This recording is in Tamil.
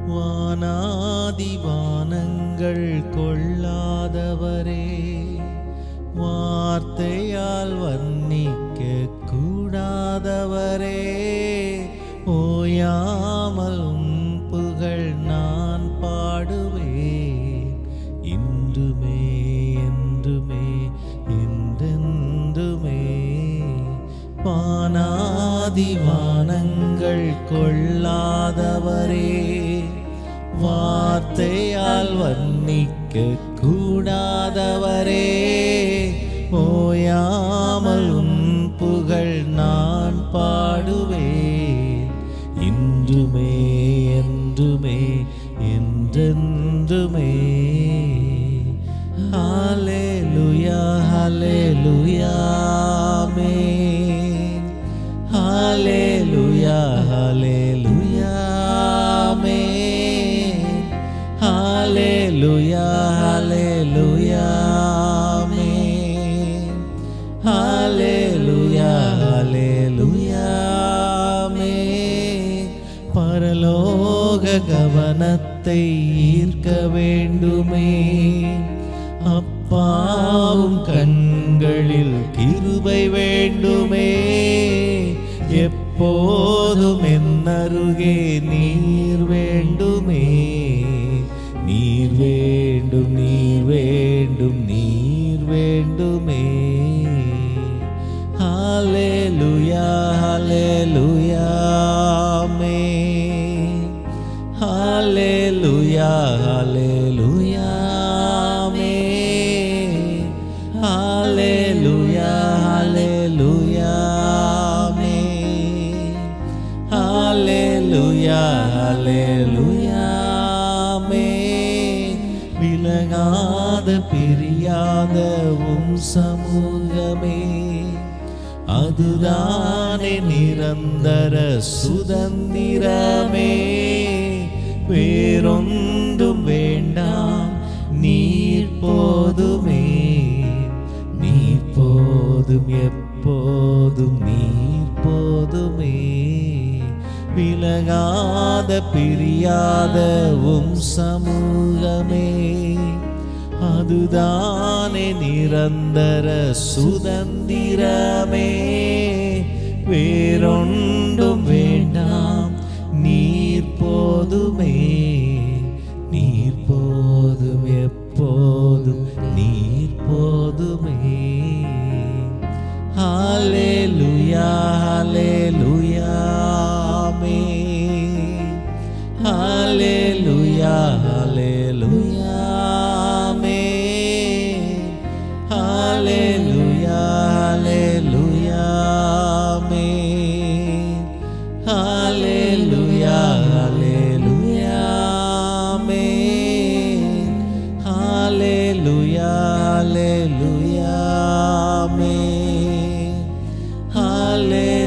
வானாதி வானங்கள் கொள்ளாதவரே, வார்த்தையால் வர்ணிக்க கூடாதவரே, ஓயாமல் உம் புகழ் நான் பாடுவேன், இன்றுமே என்றுமே என்றென்றுமே. வானாதி வானங்கள் கொள்ளாதவரே, வார்த்தையால் வர்ணிக்க கூடாதவரே, ஓயாமல் உம் புகழ் நான் பாடுவேன், இன்றுமே என்றுமே என்றென்றுமே. ஹல்லேலூயா ஹல்லேலூயா ஆமென். ஹல்லேலூயா ஹல்லேலூயா ஆமென். ஹல்லேலூயா ஹல்லேலூயா ஆமென். ஹல்லேலூயா ஹல்லேலூயா ஆமென். பரலோக கவனத்தை ஈர்க்க வேண்டுமே, அப்பாவும் கண்களில் கிருபை வேண்டுமே, எப்போதும் என்னருகே நீர் வேண்டுமே, நீர் வேண்டும் நீர் வேண்டும் நீர் வேண்டுமே. ஹல்லேலூயா ஹல்லேலூயா ஆமென். ஹல்லேலூயா ஹல்லேலூயா ஆமென். ஹல்லேலூயா ஹல்லேலூயா ஆமென். ஹல்லேலூயா ஹல்லேலூயா ஆமென். விலகாத பிரியாத உம் சமூகமே, அதுதானே நிரந்தர சுதந்திரமே, வேறொன்றும் வேண்டாம் நீர் போதுமே, நீர் போதும் எப்போதும் நீர் போதுமே. விலகாத பிரியாத உம் சமூகமே, அதுதானே நிரந்தர சுதந்திரமே, வேறொன்றும் வேண்டாம் நீர் போதுமே, நீர் போதும் எப்போதும் நீர் போதுமே. ஹல்லேலூயா ஹல்லேலூயா ஆமென். ஹல்லேலூயா ஹல்லேலூயா ஆமென். ஹல்லேலூயா ஹல்லேலூயா ஆமென். ஹல்லேலூயா ஹல்லேலூயா ஆமென். ஹல்லேலூயா ஹல்லேலூயா ஆமென். ஹல்லேலூயா